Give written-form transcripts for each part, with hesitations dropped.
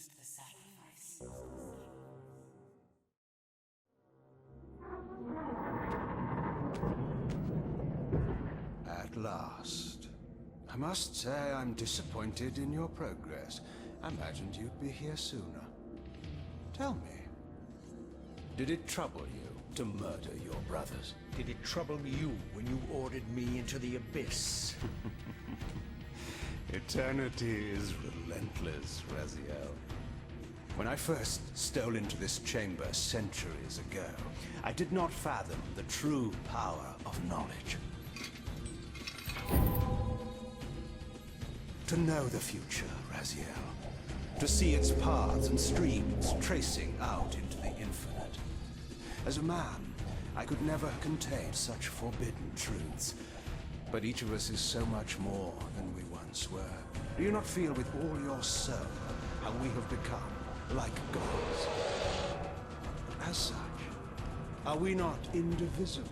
used the sacrifice. At last. I must say I'm disappointed in your progress. I imagined you'd be here sooner. Tell me, did it trouble you to murder your brothers? Did it trouble you when you ordered me into the abyss? Eternity is relentless, Raziel. When I first stole into this chamber centuries ago, I did not fathom the true power of knowledge. To know the future, Raziel. To see its paths and streams tracing out into the infinite. As a man, I could never contain such forbidden truths. But each of us is so much more than we once were. Do you not feel with all your soul how we have become like gods? As such, are we not indivisible?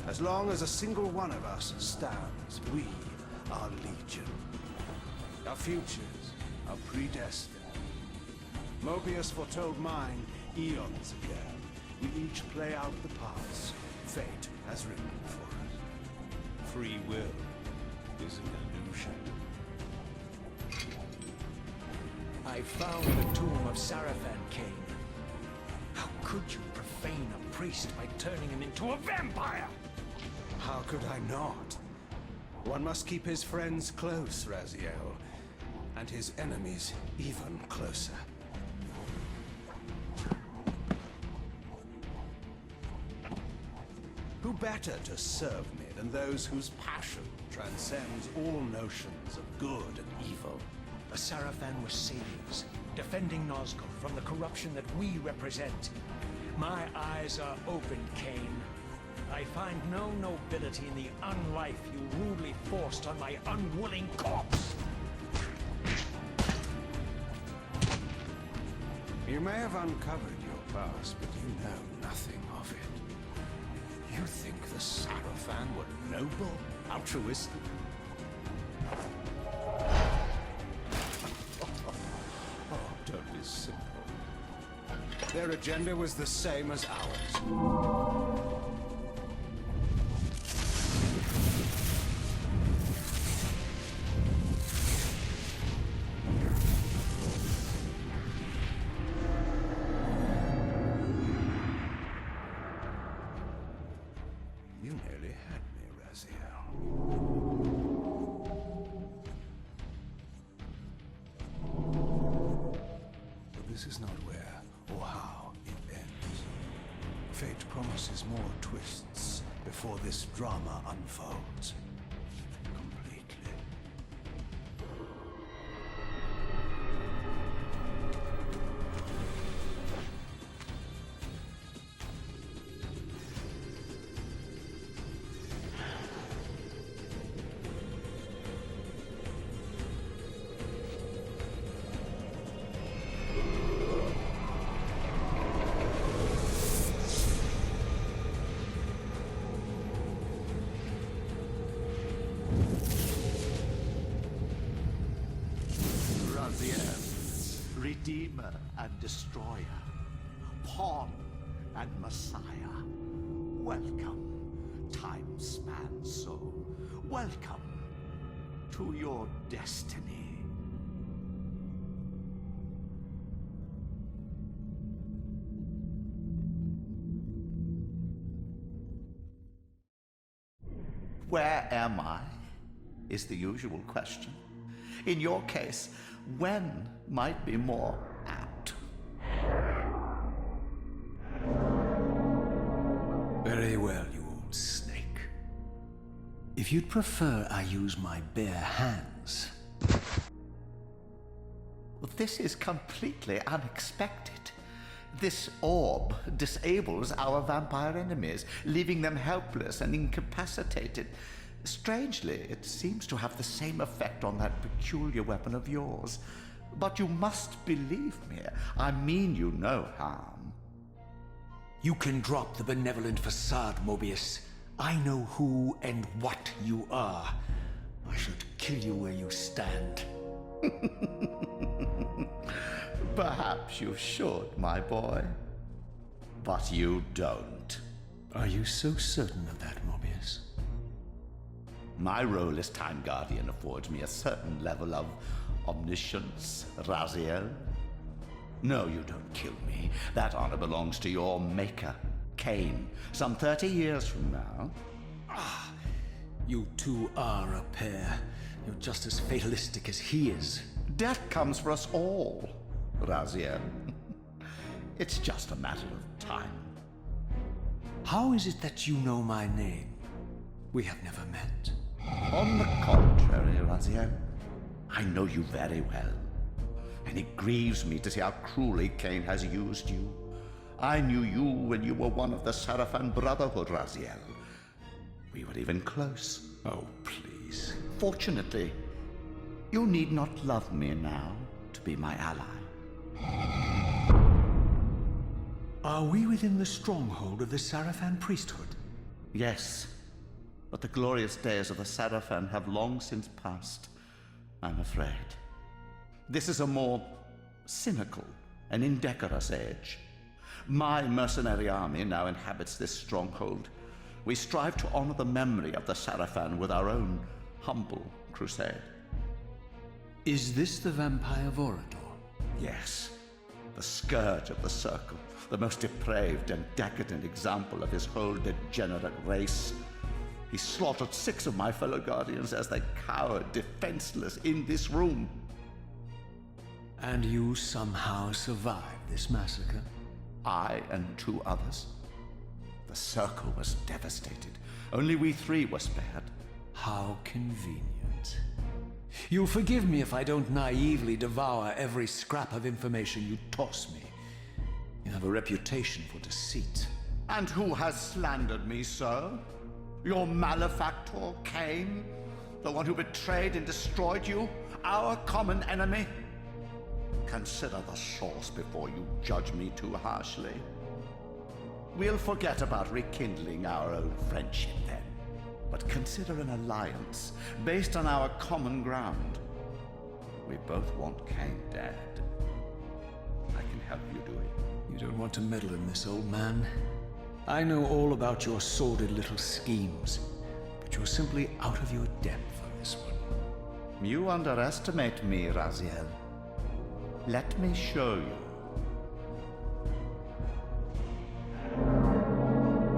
As long as a single one of us stands, we are legion. Our futures are predestined. Mobius foretold mine eons ago. We each play out the parts fate has written for us. Free will is an illusion. I found the tomb of Sarafan, Kain. How could you profane a priest by turning him into a vampire? How could I not? One must keep his friends close, Raziel, and his enemies even closer. Who better to serve me than those whose passion transcends all notions of good and evil? The Sarafan were saviors, defending Nazgul from the corruption that we represent. My eyes are opened, Kain. I find no nobility in the unlife you rudely forced on my unwilling corpse. You may have uncovered your past, but you know nothing of it. You think the Sarafan were noble, altruistic? Oh, don't be simple. Their agenda was the same as ours. You nearly had me, Raziel. But this is not where or how it ends. Fate promises more twists before this drama unfolds completely. Redeemer and Destroyer, Pawn and Messiah. Welcome, time-span soul. Welcome to your destiny. Where am I? Is the usual question. In your case, when might be more apt. Very well, you old snake. If you'd prefer I use my bare hands. This is completely unexpected. This orb disables our vampire enemies, leaving them helpless and incapacitated. Strangely, it seems to have the same effect on that peculiar weapon of yours. But you must believe me. I mean you no harm. You can drop the benevolent facade, Mobius. I know who and what you are. I should kill you where you stand. Perhaps you should, my boy. But you don't. Are you so certain of that, Mobius? My role as Time Guardian affords me a certain level of omniscience, Raziel. No, you don't kill me. That honor belongs to your maker, Kain, some 30 years from now. You two are a pair. You're just as fatalistic as he is. Death comes for us all, Raziel. It's just a matter of time. How is it that you know my name? We have never met. On the contrary, Raziel, I know you very well. And it grieves me to see how cruelly Kain has used you. I knew you when you were one of the Sarafan Brotherhood, Raziel. We were even close. Oh, please. Fortunately, you need not love me now to be my ally. Are we within the stronghold of the Sarafan priesthood? Yes, but the glorious days of the Sarafan have long since passed, I'm afraid. This is a more cynical and indecorous age. My mercenary army now inhabits this stronghold. We strive to honor the memory of the Sarafan with our own humble crusade. Is this the vampire Vorador? Yes, the scourge of the Circle, the most depraved and decadent example of his whole degenerate race. He slaughtered 6 of my fellow Guardians as they cowered defenseless in this room. And you somehow survived this massacre? I and 2 others. The Circle was devastated. Only we 3 were spared. How convenient. You'll forgive me if I don't naively devour every scrap of information you toss me. You have a reputation for deceit. And who has slandered me, sir? Your malefactor, Kain? The one who betrayed and destroyed you? Our common enemy? Consider the source before you judge me too harshly. We'll forget about rekindling our old friendship then, but consider an alliance based on our common ground. We both want Kain dead. I can help you do it. You don't want to meddle in this, old man. I know all about your sordid little schemes, but you're simply out of your depth on this one. You underestimate me, Raziel. Let me show you.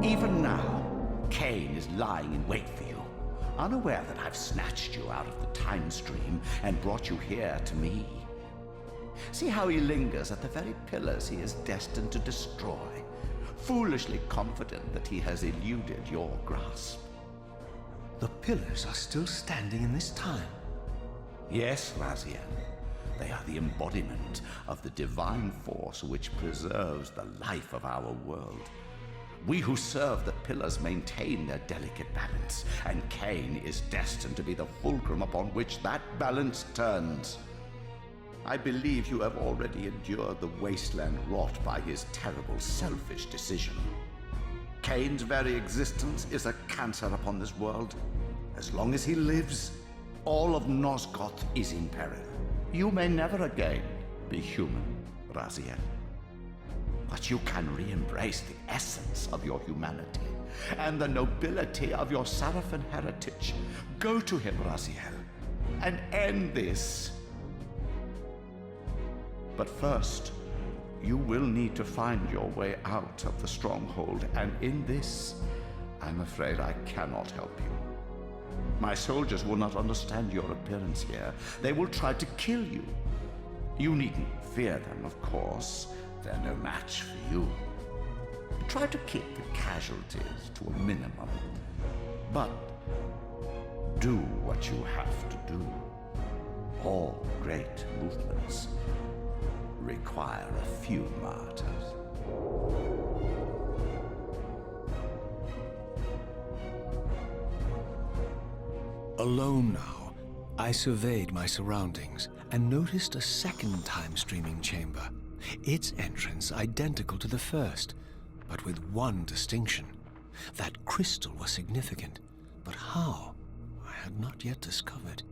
Even now, Kain is lying in wait for you, unaware that I've snatched you out of the time stream and brought you here to me. See how he lingers at the very pillars he is destined to destroy, foolishly confident that he has eluded your grasp. The pillars are still standing in this time. Yes, Raziel. They are the embodiment of the divine force which preserves the life of our world. We who serve the pillars maintain their delicate balance, and Kain is destined to be the fulcrum upon which that balance turns. I believe you have already endured the wasteland wrought by his terrible, selfish decision. Kain's very existence is a cancer upon this world. As long as he lives, all of Nosgoth is in peril. You may never again be human, Raziel. But you can re-embrace the essence of your humanity and the nobility of your Sarafan heritage. Go to him, Raziel, and end this. But first, you will need to find your way out of the stronghold, and in this, I'm afraid I cannot help you. My soldiers will not understand your appearance here. They will try to kill you. You needn't fear them, of course. They're no match for you. Try to keep the casualties to a minimum. But do what you have to do. All great movements require a few martyrs. Alone now, I surveyed my surroundings and noticed a second time-streaming chamber. Its entrance identical to the first, but with one distinction. That crystal was significant, but how? I had not yet discovered.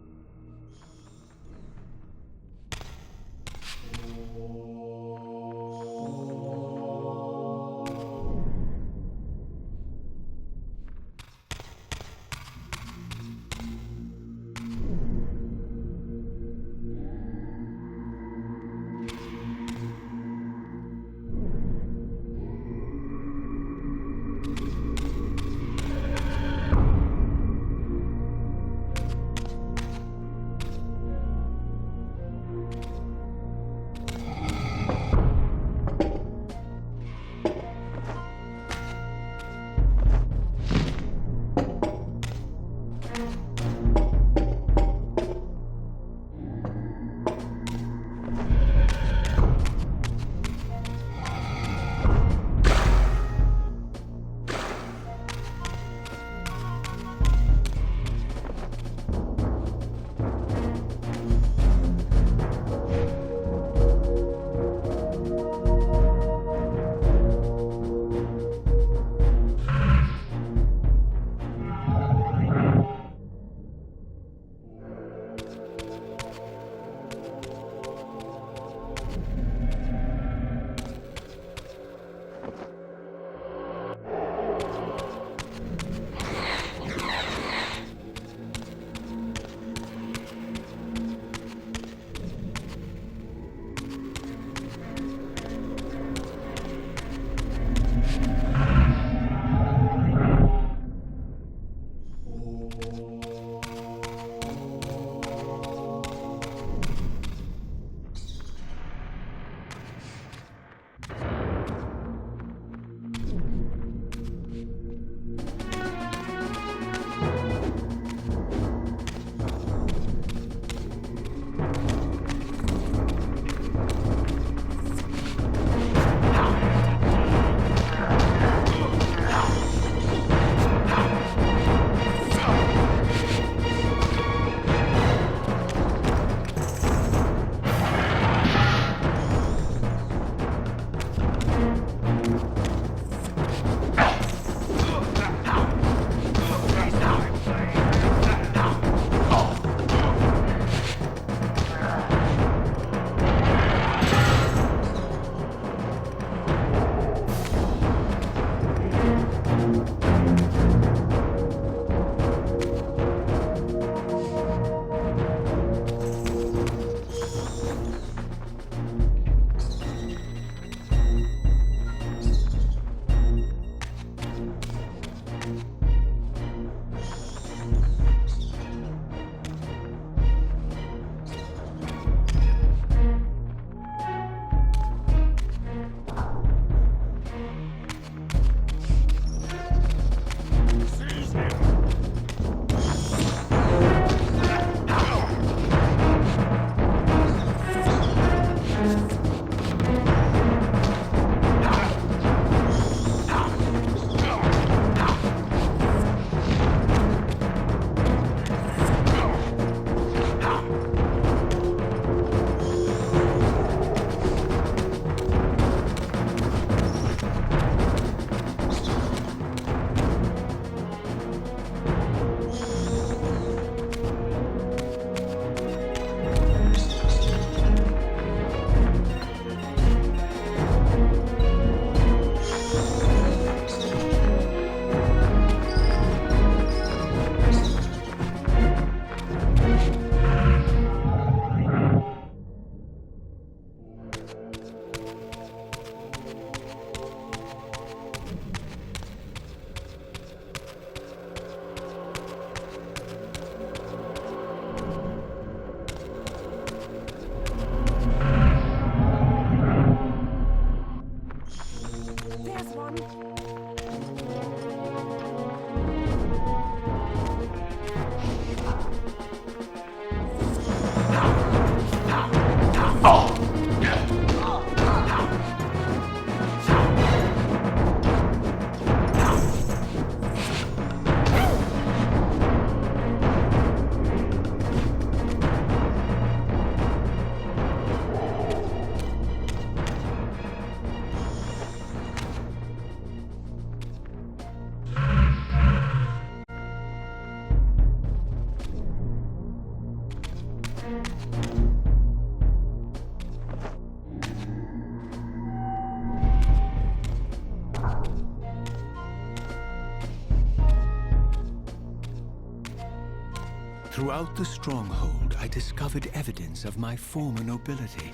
Throughout the stronghold, I discovered evidence of my former nobility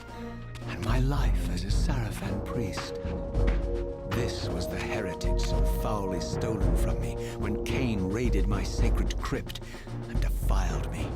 and my life as a Sarafan priest. This was the heritage so foully stolen from me when Kain raided my sacred crypt and defiled me.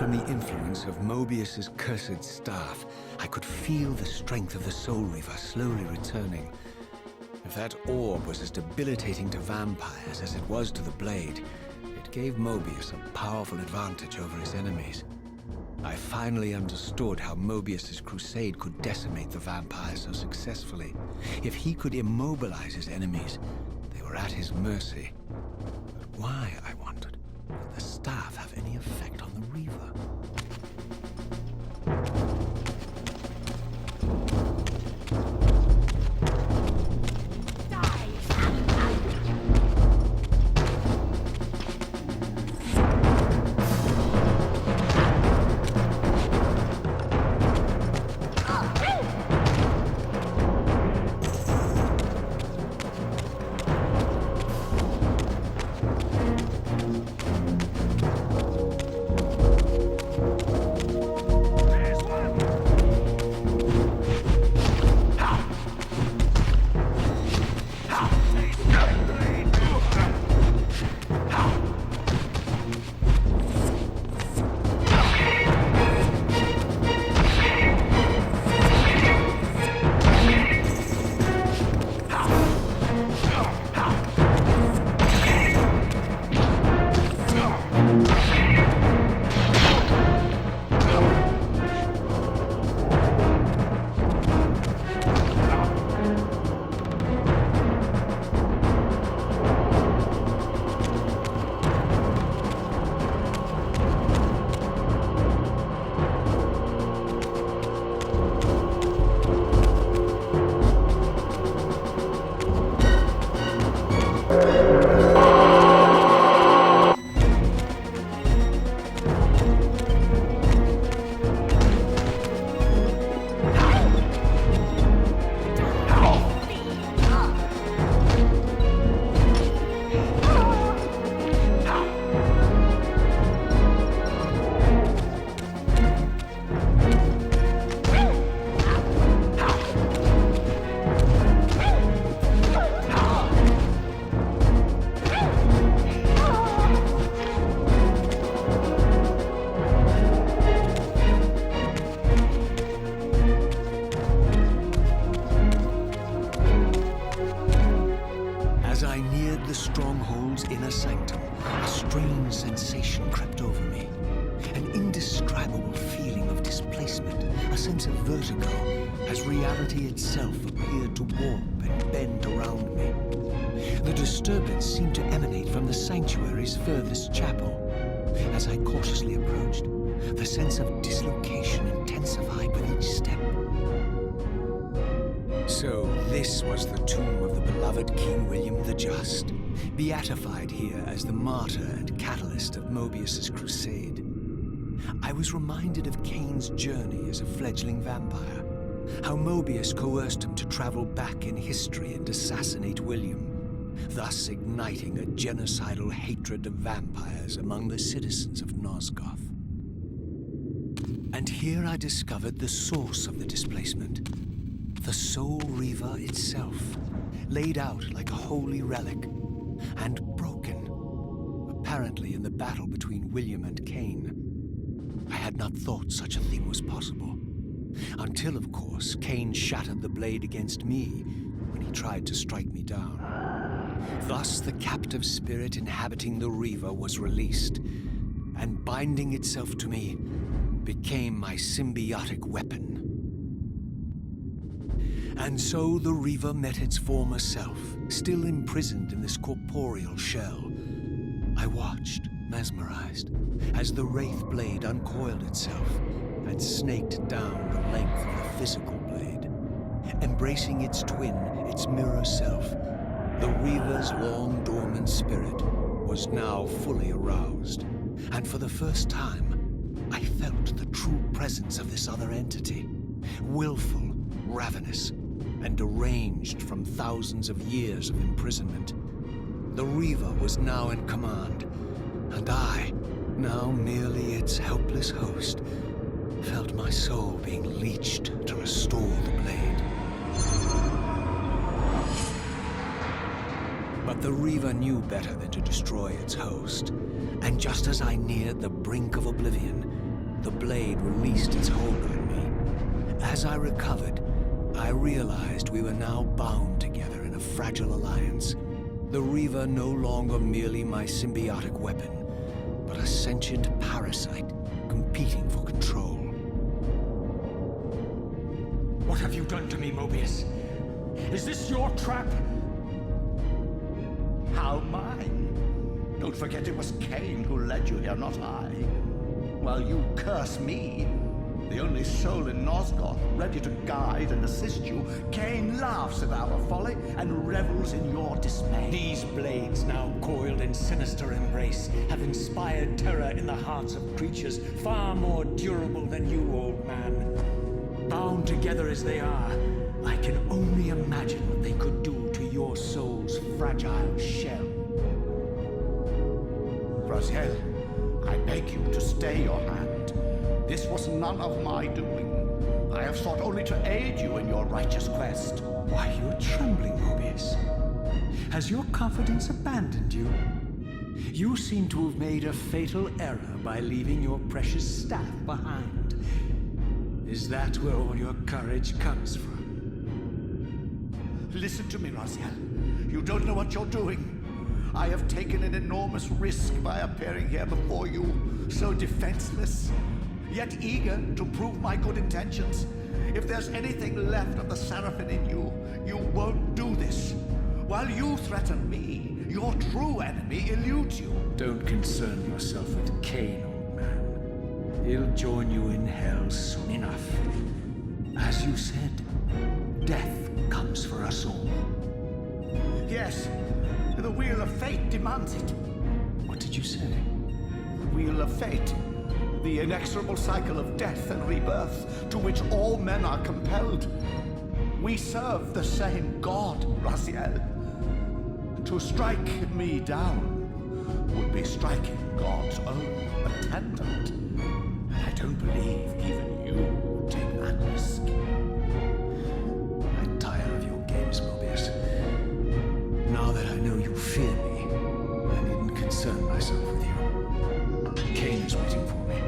From the influence of Mobius's cursed staff, I could feel the strength of the Soul Reaver slowly returning. If that orb was as debilitating to vampires as it was to the blade, it gave Mobius a powerful advantage over his enemies. I finally understood how Mobius's crusade could decimate the vampires so successfully. If he could immobilize his enemies, they were at his mercy. But why, I wondered, did the staff have any effect on the Reaver? stronghold's inner sanctum, a strange sensation crept over me. An indescribable indescribable feeling of displacement, a sense of vertigo, as reality itself appeared to warp and bend around me. The disturbance seemed to emanate from the sanctuary's furthest chapel. As I cautiously approached, the sense of dislocation intensified with each step. So this was the tomb of the beloved King William the Just, beatified here as the martyr and catalyst of Mobius's crusade. I was reminded of Kain's journey as a fledgling vampire, how Mobius coerced him to travel back in history and assassinate William, thus igniting a genocidal hatred of vampires among the citizens of Nosgoth. And here I discovered the source of the displacement. The Soul Reaver itself, laid out like a holy relic, and broken, apparently in the battle between William and Kain. I had not thought such a thing was possible, until, of course, Kain shattered the blade against me when he tried to strike me down. Thus, the captive spirit inhabiting the Reaver was released, and binding itself to me, became my symbiotic weapon. And so the Reaver met its former self, still imprisoned in this corporeal shell. I watched, mesmerized, as the Wraith blade uncoiled itself and snaked down the length of the physical blade. Embracing its twin, its mirror self, the Reaver's long dormant spirit was now fully aroused, and for the first time, I felt the true presence of this other entity, willful, ravenous, and deranged from thousands of years of imprisonment. The Reaver was now in command, and I, now merely its helpless host, felt my soul being leached to restore the blade. But the Reaver knew better than to destroy its host, and just as I neared the brink of oblivion, the blade released its hold on me. As I recovered, I realized we were now bound together in a fragile alliance. The Reaver no longer merely my symbiotic weapon, but a sentient parasite competing for control. What have you done to me, Mobius? Is this your trap? How mine? Don't forget it was Kain who led you here, not I. While you curse me, the only soul in Nosgoth ready to guide and assist you, Kain laughs at our folly and revels in your dismay. These blades, now coiled in sinister embrace, have inspired terror in the hearts of creatures far more durable than you, old man. Bound together as they are, I can only imagine what they could do to your soul's fragile shell. Raziel, I beg you to stay your hand. This was none of my doing. I have sought only to aid you in your righteous quest. Why, you're trembling, Mobius. Has your confidence abandoned you? You seem to have made a fatal error by leaving your precious staff behind. Is that where all your courage comes from? Listen to me, Raziel. You don't know what you're doing. I have taken an enormous risk by appearing here before you, so defenseless, yet eager to prove my good intentions. If there's anything left of the Seraphim in you, you won't do this. While you threaten me, your true enemy eludes you. Don't concern yourself with Kain, old man. He'll join you in hell soon enough. As you said, death comes for us all. Yes, the Wheel of Fate demands it. What did you say? The Wheel of Fate. The inexorable cycle of death and rebirth to which all men are compelled. We serve the same God, Raziel. To strike me down would be striking God's own attendant. And I don't believe even you would take that risk. I tire of your games, Mobius. Now that I know you fear me, I needn't concern myself with you. Kain is waiting for me.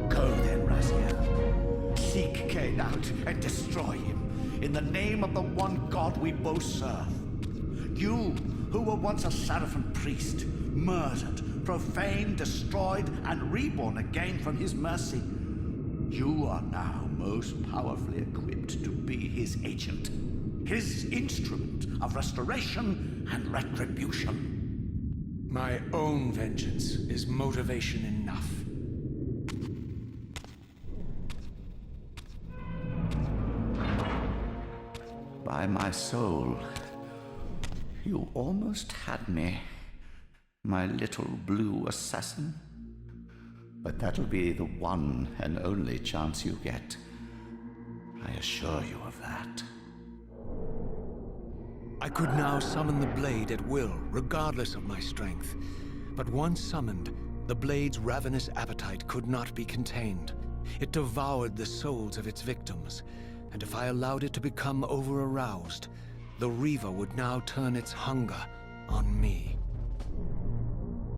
Go then, Raziel. Seek Kain out and destroy him in the name of the one God we both serve. You, who were once a Seraphim priest, murdered, profaned, destroyed, and reborn again from his mercy. You are now most powerfully equipped to be his agent, his instrument of restoration and retribution. My own vengeance is motivation enough. By my soul, you almost had me, my little blue assassin. But that'll be the one and only chance you get. I assure you of that. I could now summon the blade at will, regardless of my strength. But once summoned, the blade's ravenous appetite could not be contained. It devoured the souls of its victims, and if I allowed it to become over-aroused, the Reaver would now turn its hunger on me.